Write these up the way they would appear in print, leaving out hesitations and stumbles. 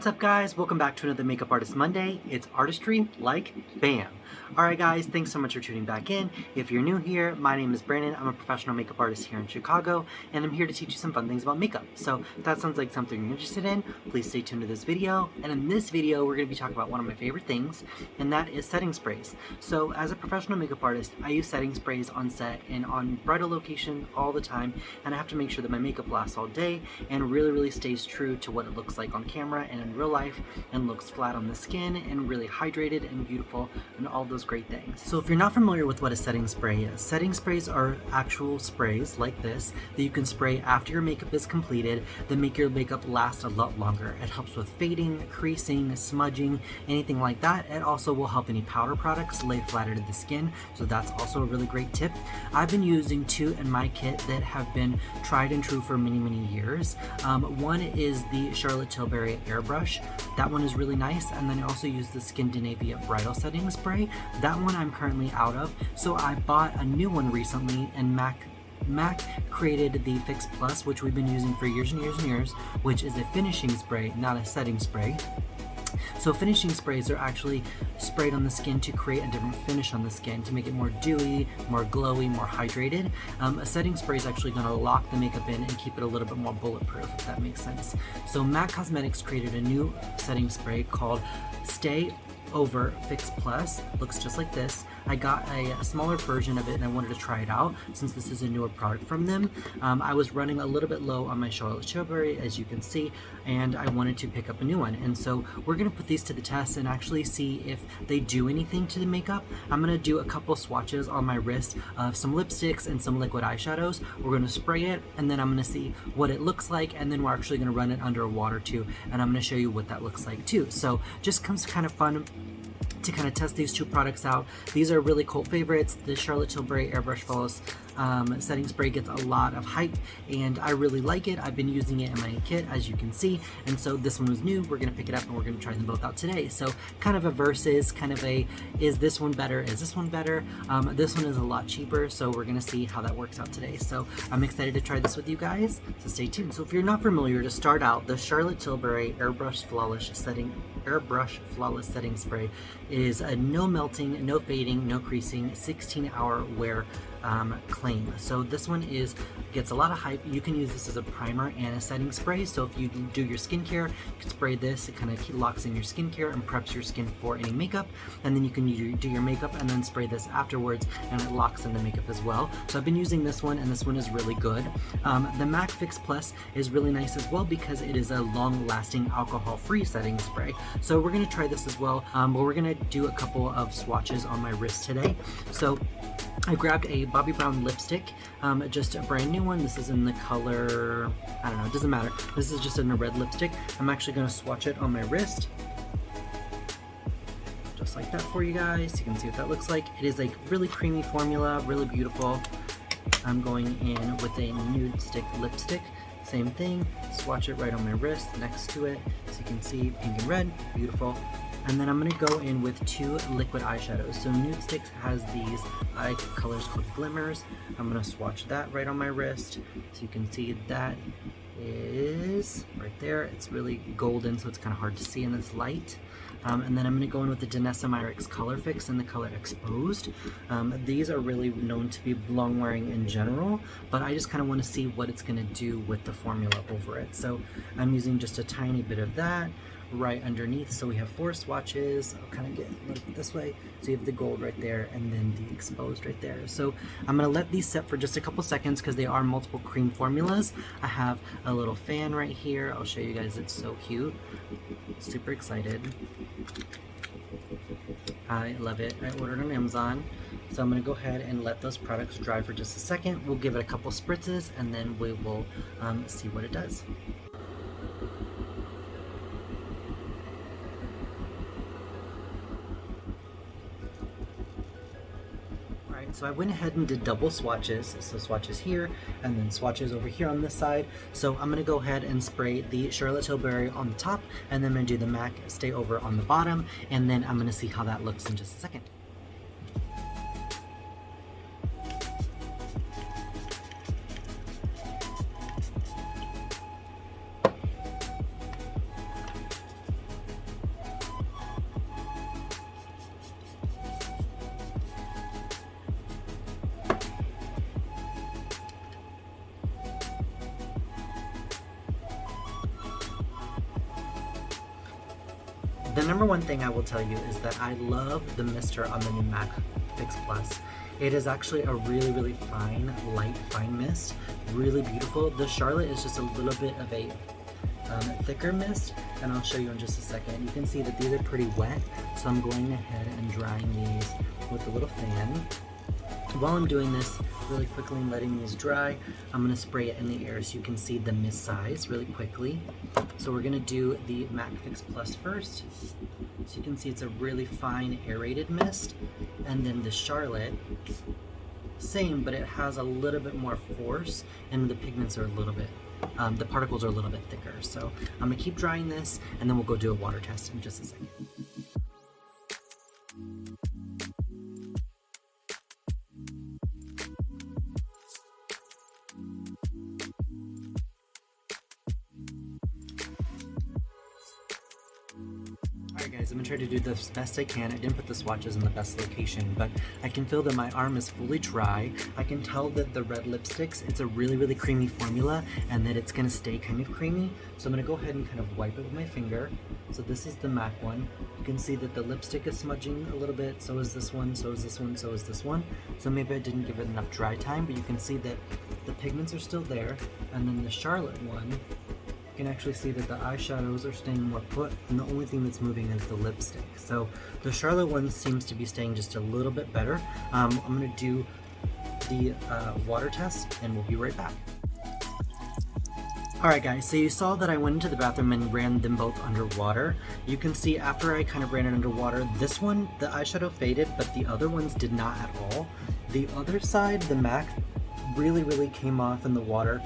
What's up guys? Welcome back to another Makeup Artist Monday. It's artistry like BAM! Alright guys, thanks so much for tuning back in. If you're new here, my name is Brandon. I'm a professional makeup artist here in Chicago, and I'm here to teach you some fun things about makeup. So if that sounds like something you're interested in, please stay tuned to this video. And in this video, we're going to be talking about one of my favorite things, and that is setting sprays. So as a professional makeup artist, I use setting sprays on set and on bridal location all the time, and I have to make sure that my makeup lasts all day and really stays true to what it looks like on camera and in real life, and looks flat on the skin and really hydrated and beautiful and all those great things. So if you're not familiar with what a setting spray is, setting sprays are actual sprays like this that you can spray after your makeup is completed that make your makeup last a lot longer. It helps with fading, creasing, smudging, anything like that. It also will help any powder products lay flatter to the skin, so that's also a really great tip. I've been using two in my kit that have been tried and true for many years. One is the Charlotte Tilbury Airbrush. That one is really nice, and then I also use the Skindinavia Bridal Setting Spray. That one I'm currently out of, so I bought a new one recently, and MAC created the Fix Plus, which we've been using for years and years, which is a finishing spray, not a setting spray. So finishing sprays are actually sprayed on the skin to create a different finish on the skin, to make it more dewy, more glowy, more hydrated. A setting spray is actually going to lock the makeup in and keep it a little bit more bulletproof, if that makes sense. So MAC Cosmetics created a new setting spray called Stay Over Fix Plus. Looks just like this. I got a smaller version of it and I wanted to try it out since this is a newer product from them. I was running a little bit low on my Charlotte Tilbury, as you can see, and I wanted to pick up a new one. And so we're going to put these to the test and actually see if they do anything to the makeup. I'm going to do a couple swatches on my wrist of some lipsticks and some liquid eyeshadows. We're going to spray it, and then I'm going to see what it looks like, and then we're actually going to run it under water too, and I'm going to show you what that looks like too. So just comes kind of fun to kind of test these two products out. These are really cult favorites. The Charlotte Tilbury Airbrush Flawless setting spray gets a lot of hype, and I really like it. I've been using it in my kit, as you can see, and so this one was new. We're going to pick it up and we're going to try them both out today. So kind of a versus, kind of a, is this one better, is this one better? This one is a lot cheaper, so we're going to see how that works out today. So I'm excited to try this with you guys, so stay tuned. So if you're not familiar, to start out, the Charlotte Tilbury Airbrush Flawless Setting Spray is a no melting, no fading, no creasing, 16-hour wear claim. So this one gets a lot of hype. You can use this as a primer and a setting spray. So if you do your skincare, you can spray this. It kind of locks in your skincare and preps your skin for any makeup. And then you can do your makeup and then spray this afterwards, and it locks in the makeup as well. So I've been using this one, and this one is really good. The MAC Fix Plus is really nice as well because it is a long-lasting alcohol-free setting spray. So we're going to try this as well, but we're going to do a couple of swatches on my wrist today. So I grabbed a Bobbi Brown lipstick, just a brand new one. This is in the color, I don't know, it doesn't matter. This is just in a red lipstick. I'm actually going to swatch it on my wrist, just like that for you guys. You can see what that looks like. It is a really creamy formula, really beautiful. I'm going in with a nude stick lipstick. Same thing, swatch it right on my wrist next to it, so you can see pink and red, beautiful. And then I'm going to go in with two liquid eyeshadows. So Nude Sticks has these eye colors called Glimmers. I'm going to swatch that right on my wrist, so you can see that is right there. It's really golden, so it's kind of hard to see in this light. And then I'm going to go in with the Danessa Myricks Color Fix in the color Exposed. These are really known to be long wearing in general, but I just kind of want to see what it's going to do with the formula over it. So I'm using just a tiny bit of that right underneath. So we have 4 swatches. I'll kind of get a little bit this way. So you have the gold right there, and then the exposed right there. So I'm going to let these set for just a couple seconds because they are multiple cream formulas. I have a little fan right here. I'll show you guys. It's so cute. Super excited. I love it. I ordered on Amazon. So I'm going to go ahead and let those products dry for just a second. We'll give it a couple spritzes, and then we will see what it does. So I went ahead and did double swatches, so swatches here and then swatches over here on this side. So I'm going to go ahead and spray the Charlotte Tilbury on the top, and then I'm going to do the MAC Stay Over on the bottom, and then I'm going to see how that looks in just a second. The number one thing I will tell you is that I love the mister on the new MAC Fix Plus. It is actually a really, really fine, light, fine mist. Really beautiful. The Charlotte is just a little bit of a thicker mist, and I'll show you in just a second. You can see that these are pretty wet, so I'm going ahead and drying these with a little fan. While I'm doing this really quickly and letting these dry, I'm going to spray it in the air so you can see the mist size really quickly. So we're going to do the MAC Fix Plus first. So you can see it's a really fine aerated mist. And then the Charlotte, same, but it has a little bit more force and the pigments are a little bit, the particles are a little bit thicker. So I'm going to keep drying this and then we'll go do a water test in just a second. Alright guys, I'm going to try to do this best I can. I didn't put the swatches in the best location, but I can feel that my arm is fully dry. I can tell that the red lipsticks, it's a really, really creamy formula and that it's going to stay kind of creamy. So I'm going to go ahead and kind of wipe it with my finger. So this is the MAC one. You can see that the lipstick is smudging a little bit, so is this one, so is this one, so is this one. So maybe I didn't give it enough dry time, but you can see that the pigments are still there. And then the Charlotte one, you can actually see that the eyeshadows are staying more put, and the only thing that's moving is the lipstick. So the Charlotte one seems to be staying just a little bit better. I'm going to do the water test and we'll be right back. Alright guys, so you saw that I went into the bathroom and ran them both underwater. You can see after I kind of ran it underwater, this one, the eyeshadow faded, but the other ones did not at all. The other side, the MAC, really came off in the water.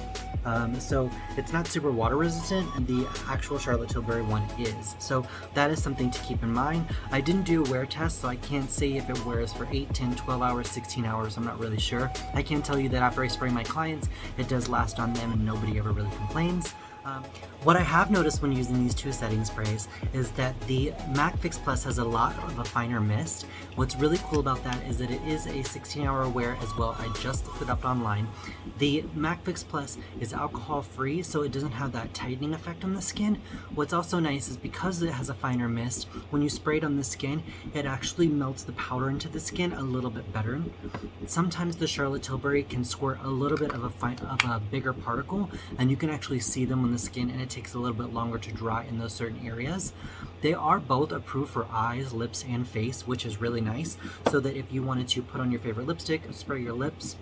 So it's not super water resistant, and the actual Charlotte Tilbury one is. So that is something to keep in mind. I didn't do a wear test, so I can't say if it wears for 8, 10, 12 hours, 16 hours, I'm not really sure. I can tell you that after I spray my clients, it does last on them and nobody ever really complains. What I have noticed when using these two setting sprays is that the MAC Fix Plus has a lot of a finer mist. What's really cool about that is that it is a 16-hour wear as well. I just looked it up online. The MAC Fix Plus is alcohol free, so it doesn't have that tightening effect on the skin. What's also nice is because it has a finer mist, when you spray it on the skin, it actually melts the powder into the skin a little bit better. Sometimes the Charlotte Tilbury can squirt a little bit of a bigger particle, and you can actually see them on the skin, and it takes a little bit longer to dry in those certain areas. They are both approved for eyes, lips, and face, which is really nice, so that if you wanted to put on your favorite lipstick, spray your lips,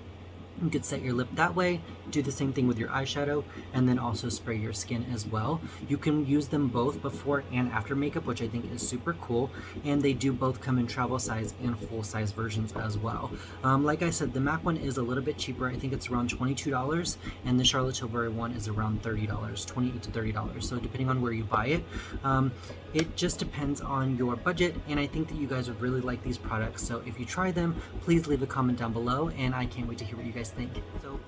you could set your lip that way, do the same thing with your eyeshadow, and then also spray your skin as well. You can use them both before and after makeup, which I think is super cool, and they do both come in travel size and full size versions as well. Like I said, the MAC one is a little bit cheaper. I think it's around $22, and the Charlotte Tilbury one is around $30, $28 to $30. So depending on where you buy it, it just depends on your budget, and I think that you guys would really like these products. So if you try them, please leave a comment down below, and I can't wait to hear what you guys think. So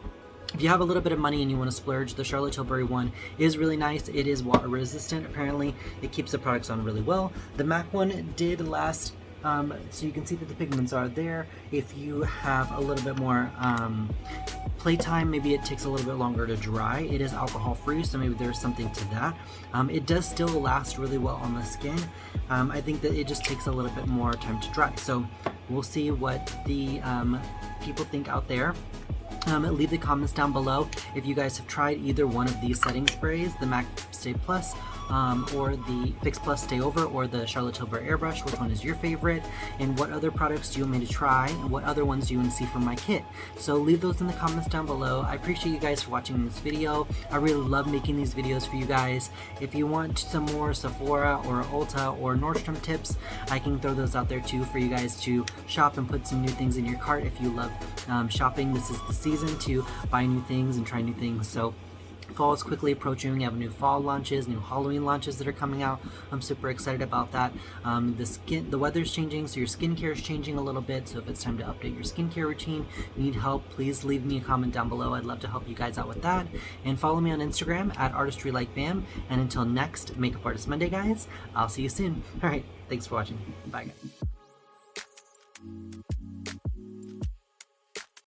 if you have a little bit of money and you want to splurge, the Charlotte Tilbury one is really nice. It is water resistant, apparently. It keeps the products on really well. The MAC one did last, so you can see that the pigments are there. If you have a little bit more playtime, maybe it takes a little bit longer to dry. It is alcohol free, so maybe there's something to that. It does still last really well on the skin. I think that it just takes a little bit more time to dry. So we'll see what the people think out there. Leave the comments down below if you guys have tried either one of these setting sprays, the MAC Stay Plus, or the Fix Plus Stay Over, or the Charlotte Tilbury Airbrush. Which one is your favorite, and what other products do you want me to try, and what other ones do you want to see from my kit? So leave those in the comments down below. I appreciate you guys for watching this video. I really love making these videos for you guys. If you want some more Sephora or Ulta or Nordstrom tips, I can throw those out there too for you guys to shop and put some new things in your cart. If you love shopping, this is the season to buy new things and try new things. So fall is quickly approaching. We have new fall launches, new Halloween launches that are coming out. I'm super excited about that. The weather's changing, so your skincare is changing a little bit. So if it's time to update your skincare routine, you need help, please leave me a comment down below. I'd love to help you guys out with that. And follow me on Instagram at @ArtistryLikeBam. And until next Makeup Artist Monday, guys, I'll see you soon. All right, thanks for watching. Bye, guys.